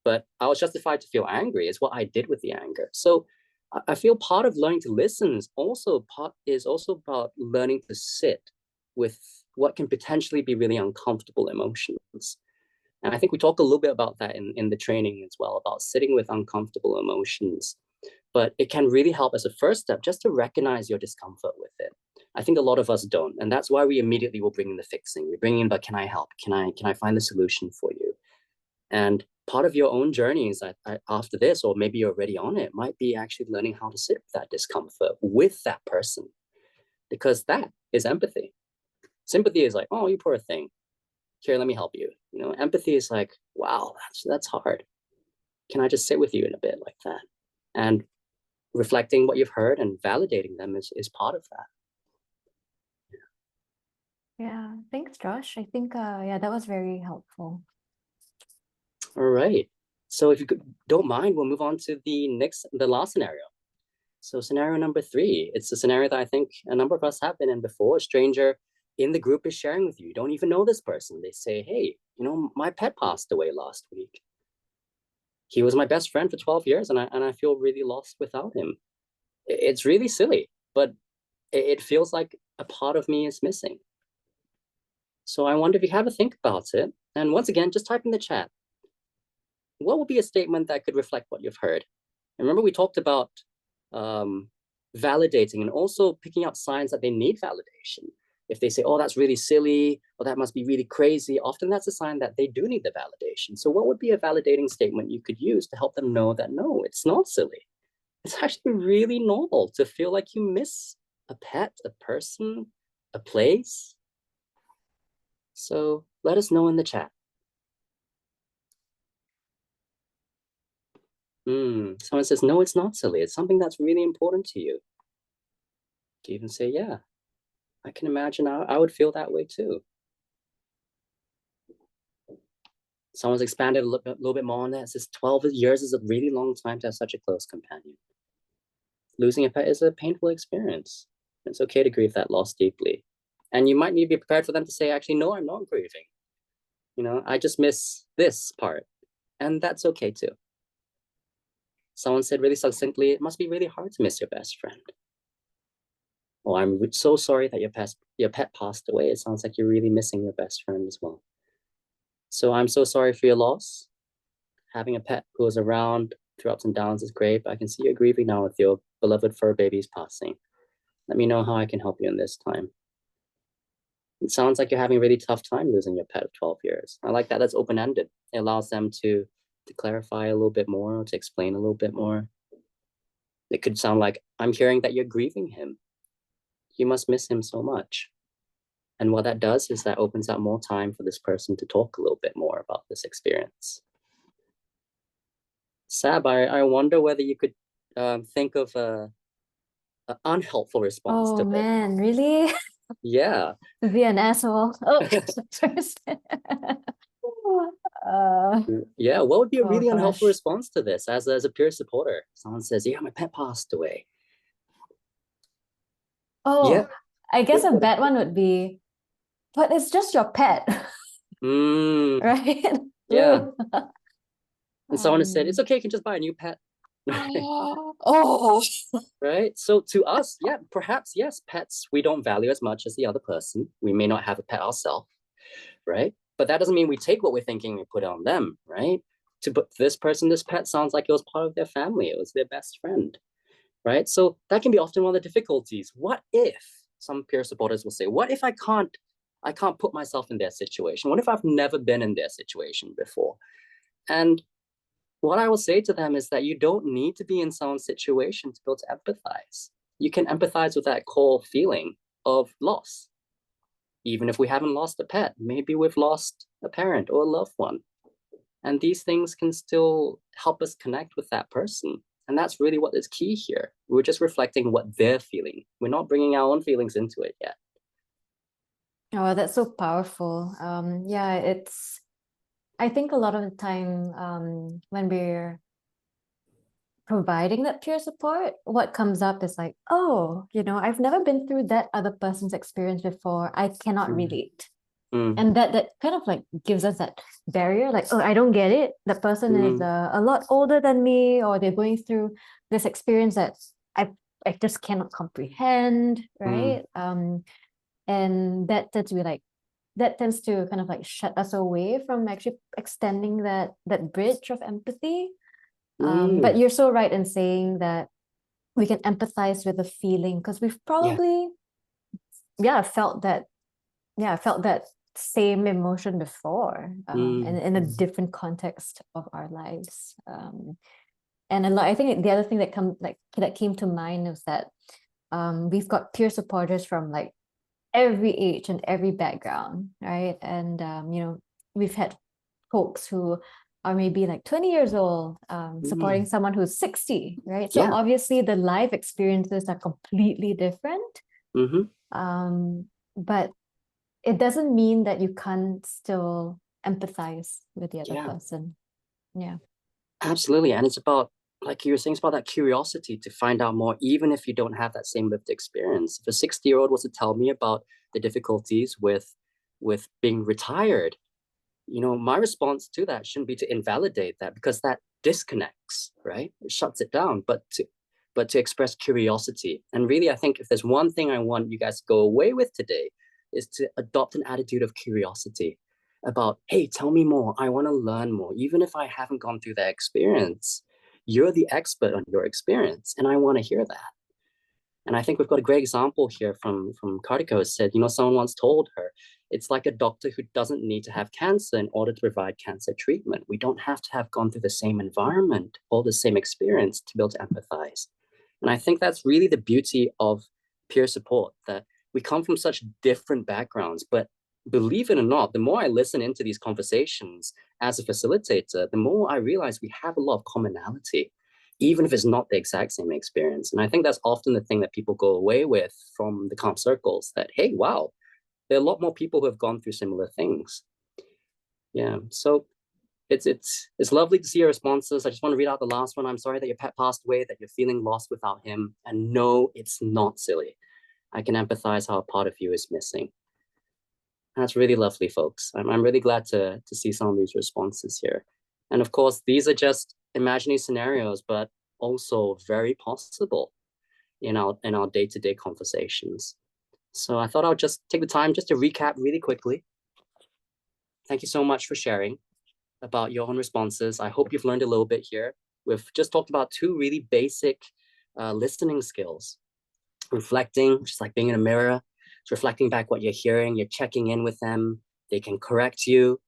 But I was justified to feel angry is what I did with the anger. So I feel part of learning to listen is also about learning to sit with what can potentially be really uncomfortable emotions. And I think we talk a little bit about that in the training as well, about sitting with uncomfortable emotions. But it can really help as a first step just to recognize your discomfort with it. I think a lot of us don't. And that's why we immediately will bring in the fixing. We bring in, but can I help? Can I find the solution for you? And part of your own journeys after this, or maybe you're already on it, might be actually learning how to sit with that discomfort with that person, because that is empathy. Sympathy is like, oh, you poor thing. Here, let me help you. You know, empathy is like, wow, that's hard. Can I just sit with you in a bit like that? And reflecting what you've heard and validating them is part of that. Yeah, thanks, Josh. I think yeah, that was very helpful. All right. So if you don't mind, we'll move on to the last scenario. So scenario number 3, it's a scenario that I think a number of us have been in before. A stranger in the group is sharing with you. You don't even know this person. They say, hey, you know, my pet passed away last week. He was my best friend for 12 years and I feel really lost without him. It's really silly, but it feels like a part of me is missing. So I wonder if you have a think about it. And once again, just type in the chat. What would be a statement that could reflect what you've heard? And remember, we talked about validating and also picking up signs that they need validation. If they say, oh, that's really silly, or that must be really crazy, often that's a sign that they do need the validation. So what would be a validating statement you could use to help them know that, no, it's not silly. It's actually really normal to feel like you miss a pet, a person, a place. So let us know in the chat. Someone says, no, it's not silly. It's something that's really important to you. You even say, yeah, I can imagine I would feel that way too. Someone's expanded a little bit more on that. It says 12 years is a really long time to have such a close companion. Losing a pet is a painful experience. It's okay to grieve that loss deeply. And you might need to be prepared for them to say, actually, no, I'm not grieving. You know, I just miss this part. And that's okay too. Someone said really succinctly, it must be really hard to miss your best friend. Oh, I'm so sorry that your pet passed away. It sounds like you're really missing your best friend as well. So I'm so sorry for your loss. Having a pet who is around through ups and downs is great, but I can see you're grieving now with your beloved fur baby's passing. Let me know how I can help you in this time. It sounds like you're having a really tough time losing your pet of 12 years. I like that. That's open-ended. It allows them to clarify a little bit more, to explain a little bit more. It could sound like, I'm hearing that you're grieving him. You must miss him so much. And what that does is that opens up more time for this person to talk a little bit more about this experience. Sab, I wonder whether you could think of an unhelpful response to Oh man, really? Yeah. To be an asshole. Oh, first. Yeah, what would be a really unhelpful gosh. response to this as a peer supporter? Someone says, yeah, my pet passed away. Oh, Yeah. I guess a bad one would be, but it's just your pet, right? Yeah. Ooh. And someone has said, it's okay, you can just buy a new pet. Oh. Right? So to us, yeah, perhaps, yes, pets we don't value as much as the other person. We may not have a pet ourselves, right? But that doesn't mean we take what we're thinking and put it on them, right? To put this person, this pet sounds like it was part of their family. It was their best friend, right? So that can be often one of the difficulties. What if, some peer supporters will say, what if I can't put myself in their situation? What if I've never been in their situation before? And what I will say to them is that you don't need to be in someone's situation to be able to empathize. You can empathize with that core feeling of loss. Even if we haven't lost a pet, maybe we've lost a parent or a loved one. And these things can still help us connect with that person. And that's really what is key here. We're just reflecting what they're feeling. We're not bringing our own feelings into it yet. Oh, that's so powerful. Yeah, I think a lot of the time when we're providing that peer support, what comes up is like, oh, I've never been through that other person's experience before. I cannot relate. And that kind of like gives us that barrier, like, oh, I don't get it. That person is a lot older than me, or they're going through this experience that I just cannot comprehend, right? And that tends to kind of like shut us away from actually extending that bridge of empathy. But you're so right in saying that we can empathize with the feeling because we've probably felt that same emotion before, and in a different context of our lives. And I think the other thing that came to mind was that we've got peer supporters from like every age and every background, right? And we've had folks who are maybe like 20 years old supporting someone who's 60, right? So obviously the life experiences are completely different. But it doesn't mean that you can't still empathize with the other person. Yeah. Absolutely. And it's about, like you were saying, it's about that curiosity to find out more, even if you don't have that same lived experience. If a 60-year-old was to tell me about the difficulties with being retired, my response to that shouldn't be to invalidate that, because that disconnects, right? It shuts it down, but to express curiosity. And really, I think if there's one thing I want you guys to go away with today, is to adopt an attitude of curiosity about, hey, tell me more. I want to learn more. Even if I haven't gone through that experience, you're the expert on your experience, and I want to hear that. And I think we've got a great example here from Kartiko. Said, someone once told her, it's like a doctor who doesn't need to have cancer in order to provide cancer treatment. We don't have to have gone through the same environment or the same experience to be able to empathize. And I think that's really the beauty of peer support, that we come from such different backgrounds, but believe it or not, the more I listen into these conversations as a facilitator, the more I realize we have a lot of commonality, even if it's not the exact same experience. And I think that's often the thing that people go away with from the comp circles, that, hey, wow, there are a lot more people who have gone through similar things. Yeah, so it's lovely to see your responses. I just want to read out the last one. I'm sorry that your pet passed away, that you're feeling lost without him. And no, it's not silly. I can empathize how a part of you is missing. That's really lovely, folks. I'm really glad to see some of these responses here. And of course, these are just imaginary scenarios, but also very possible in our day-to-day conversations. So I thought I'll just take the time just to recap really quickly. Thank you so much for sharing about your own responses. I hope you've learned a little bit here. We've just talked about two really basic listening skills. Reflecting, just like being in a mirror, it's reflecting back what you're hearing, you're checking in with them, they can correct you.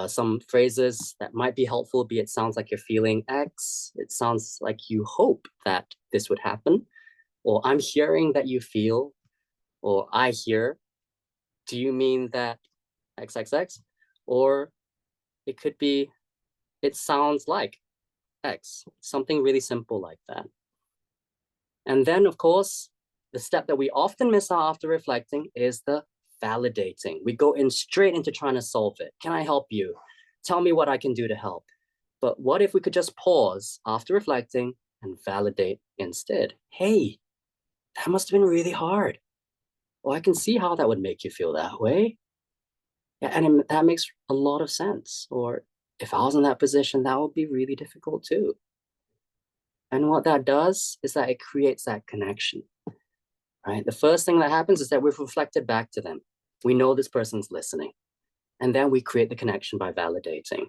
Some phrases that might be helpful, be it sounds like you're feeling X, it sounds like you hope that this would happen, or I'm hearing that you feel, or I hear, do you mean that XXX? Or it could be, it sounds like X, something really simple like that. And then, of course, the step that we often miss out after reflecting is the validating. We go straight into trying to solve it. Can I help you? Tell me what I can do to help. But what if we could just pause after reflecting and validate instead? Hey, that must have been really hard. Well, I can see how that would make you feel that way. Yeah, and that makes a lot of sense. Or if I was in that position, that would be really difficult too. And what that does is that it creates that connection, right? The first thing that happens is that we've reflected back to them. We know this person's listening. And then we create the connection by validating.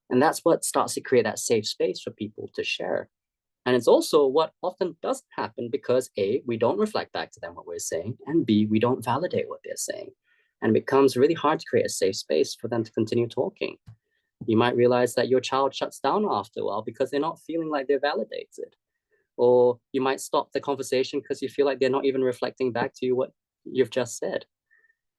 And that's what starts to create that safe space for people to share. And it's also what often doesn't happen because A, we don't reflect back to them what we're saying, and B, we don't validate what they're saying. And it becomes really hard to create a safe space for them to continue talking. You might realize that your child shuts down after a while because they're not feeling like they're validated. Or you might stop the conversation because you feel like they're not even reflecting back to you what you've just said.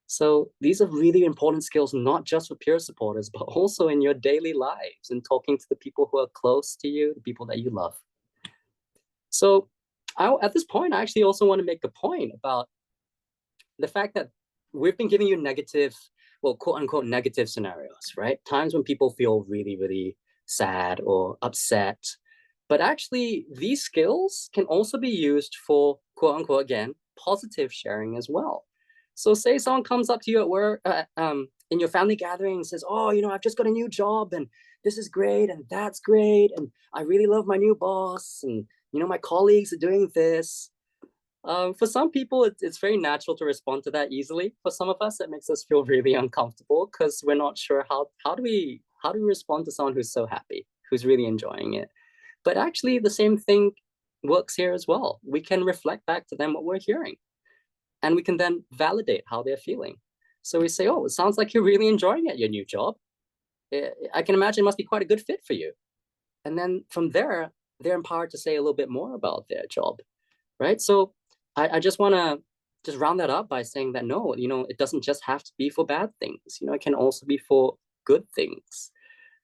So these are really important skills, not just for peer supporters, but also in your daily lives and talking to the people who are close to you, the people that you love. So at this point, I actually also want to make a point about the fact that we've been giving you negative, well, quote unquote, negative scenarios, right? Times when people feel really, really sad or upset. But actually, these skills can also be used for, quote unquote, again, positive sharing as well. So say someone comes up to you at work, in your family gathering and says, oh, I've just got a new job and this is great and that's great. And I really love my new boss and, my colleagues are doing this. For some people, it's very natural to respond to that easily. For some of us, it makes us feel really uncomfortable because we're not sure how do we respond to someone who's so happy, who's really enjoying it. But actually, the same thing works here as well. We can reflect back to them what we're hearing, and we can then validate how they're feeling. So we say, "Oh, it sounds like you're really enjoying it, your new job. I can imagine it must be quite a good fit for you." And then from there, they're empowered to say a little bit more about their job, right? So I just want to just round that up by saying that no, it doesn't just have to be for bad things. It can also be for good things.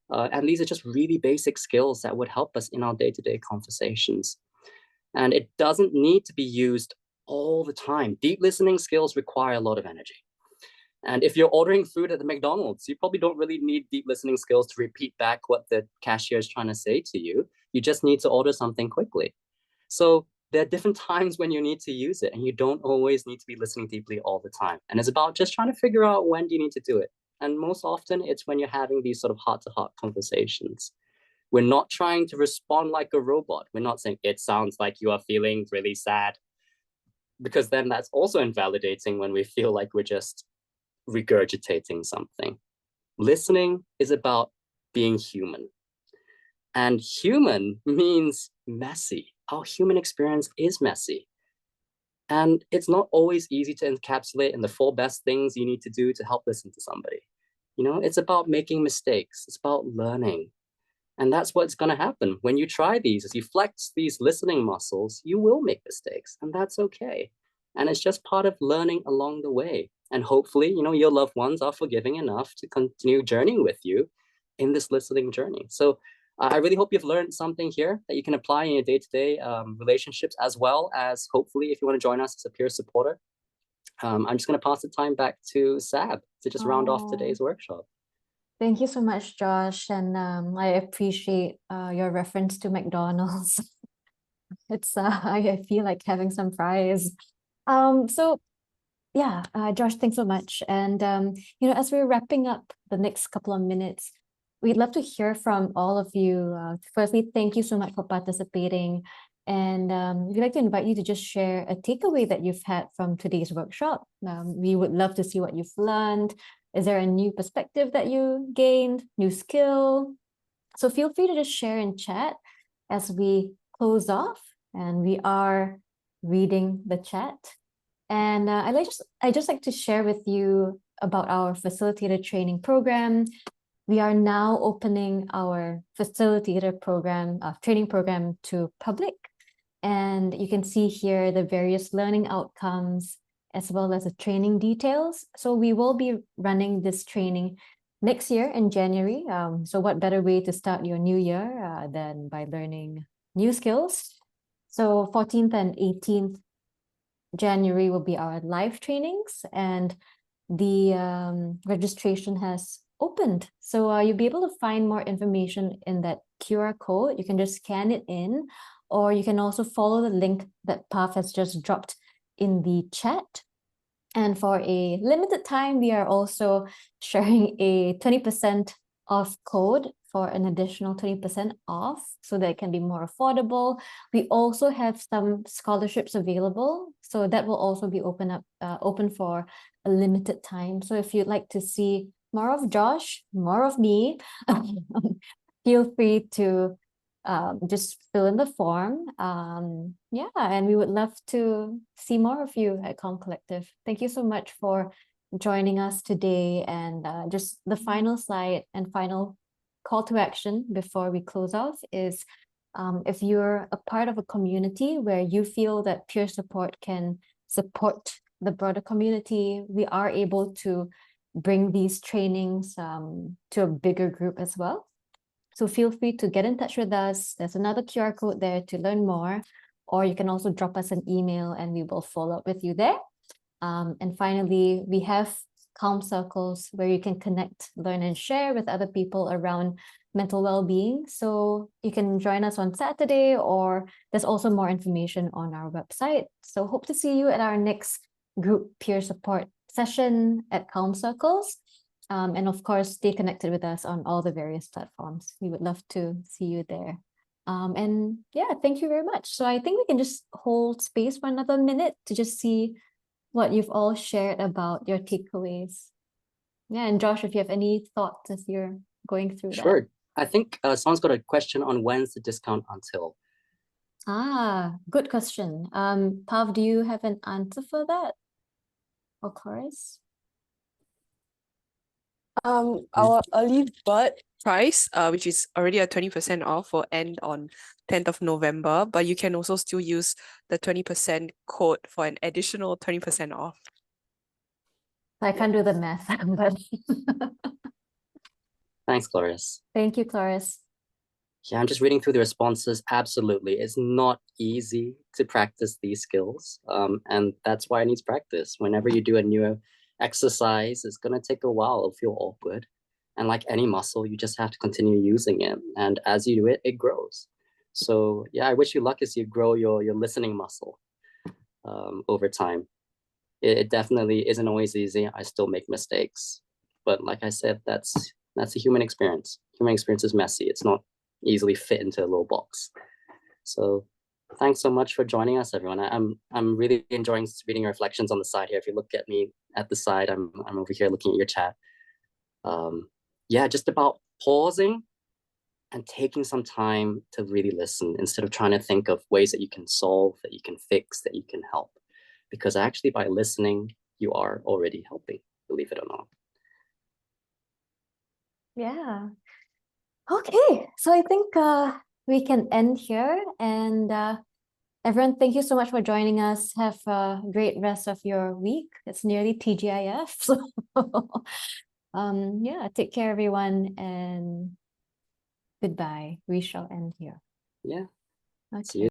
And these are just really basic skills that would help us in our day-to-day conversations. And it doesn't need to be used all the time. Deep listening skills require a lot of energy. And if you're ordering food at the McDonald's, you probably don't really need deep listening skills to repeat back what the cashier is trying to say to you. You just need to order something quickly. So there are different times when you need to use it, and you don't always need to be listening deeply all the time. And it's about just trying to figure out when do you need to do it. And most often it's when you're having these sort of heart-to-heart conversations. We're not trying to respond like a robot. We're not saying it sounds like you are feeling really sad, because then that's also invalidating when we feel like we're just regurgitating something. Listening is about being human. And human means messy. Our human experience is messy. And it's not always easy to encapsulate in the 4 best things you need to do to help listen to somebody. It's about making mistakes. It's about learning. And that's what's going to happen. When you try these, as you flex these listening muscles, you will make mistakes, and that's okay. And it's just part of learning along the way. And hopefully, your loved ones are forgiving enough to continue journeying with you in this listening journey. So I really hope you've learned something here that you can apply in your day-to-day relationships, as well as hopefully if you want to join us as a peer supporter. I'm just going to pass the time back to Sab to just round off today's workshop. Thank you so much, Josh. And I appreciate your reference to McDonald's. I feel like having some fries. So yeah, Josh, thanks so much. And as we're wrapping up the next couple of minutes, we'd love to hear from all of you. Firstly, thank you so much for participating. And we'd like to invite you to just share a takeaway that you've had from today's workshop. We would love to see what you've learned. Is there a new perspective that you gained, new skill? So feel free to just share in chat as we close off. And we are reading the chat. And I just like to share with you about our facilitator training program. We are now opening our facilitator program, training program to public. And you can see here the various learning outcomes as well as the training details. So we will be running this training next year in January. So what better way to start your new year than by learning new skills? So 14th and 18th January will be our live trainings, and the registration has opened. So you'll be able to find more information in that QR code. You can just scan it in, or you can also follow the link that Pav has just dropped in the chat. And for a limited time, we are also sharing a 20% off code for an additional 20% off so that it can be more affordable. We also have some scholarships available, so that will also be open for a limited time. So if you'd like to see more of Josh, more of me, feel free to just fill in the form. Yeah, and we would love to see more of you at Calm Collective. Thank you so much for joining us today. And just the final slide and final call to action before we close off is if you're a part of a community where you feel that peer support can support the broader community, we are able to bring these trainings to a bigger group as well. So feel free to get in touch with us. There's another QR code there to learn more, or you can also drop us an email and we will follow up with you there. And finally, we have Calm Circles where you can connect, learn, and share with other people around mental well-being. So you can join us on Saturday, or there's also more information on our website. So hope to see you at our next group peer support session at Calm Circles. And of course, stay connected with us on all the various platforms. We would love to see you there. And yeah, thank you very much. So I think we can just hold space for another minute to just see what you've all shared about your takeaways. Yeah, and Josh, if you have any thoughts as you're going through that. Sure. I think someone's got a question on when's the discount until. Good question. Pav, do you have an answer for that? Or Chorus? Our early bird price, which is already a 20% off, will end on 10th of November, but you can also still use the 20% code for an additional 20% off. I can't do the math, but Thanks, Glorious. thank you, Chloris. Yeah, I'm just reading through the responses. Absolutely. It's not easy to practice these skills. And that's why it needs practice. Whenever you do a new exercise, it's going to take a while. It'll feel awkward. And like any muscle, you just have to continue using it. And as you do it, it grows. So yeah, I wish you luck as you grow your listening muscle over time. It definitely isn't always easy. I still make mistakes. But like I said, that's a human experience. Human experience is messy. It's not easily fit into a little box. So thanks so much for joining us, everyone. I'm really enjoying reading your reflections on the side here. If you look at me at the side, I'm over here looking at your chat. Yeah, just about pausing and taking some time to really listen instead of trying to think of ways that you can solve, that you can fix, that you can help. Because actually by listening, you are already helping, believe it or not. Yeah. Okay, so I think we can end here. And everyone, thank you so much for joining us. Have a great rest of your week. It's nearly TGIF. So yeah, take care, everyone, and goodbye. We shall end here. Yeah. Okay. See you.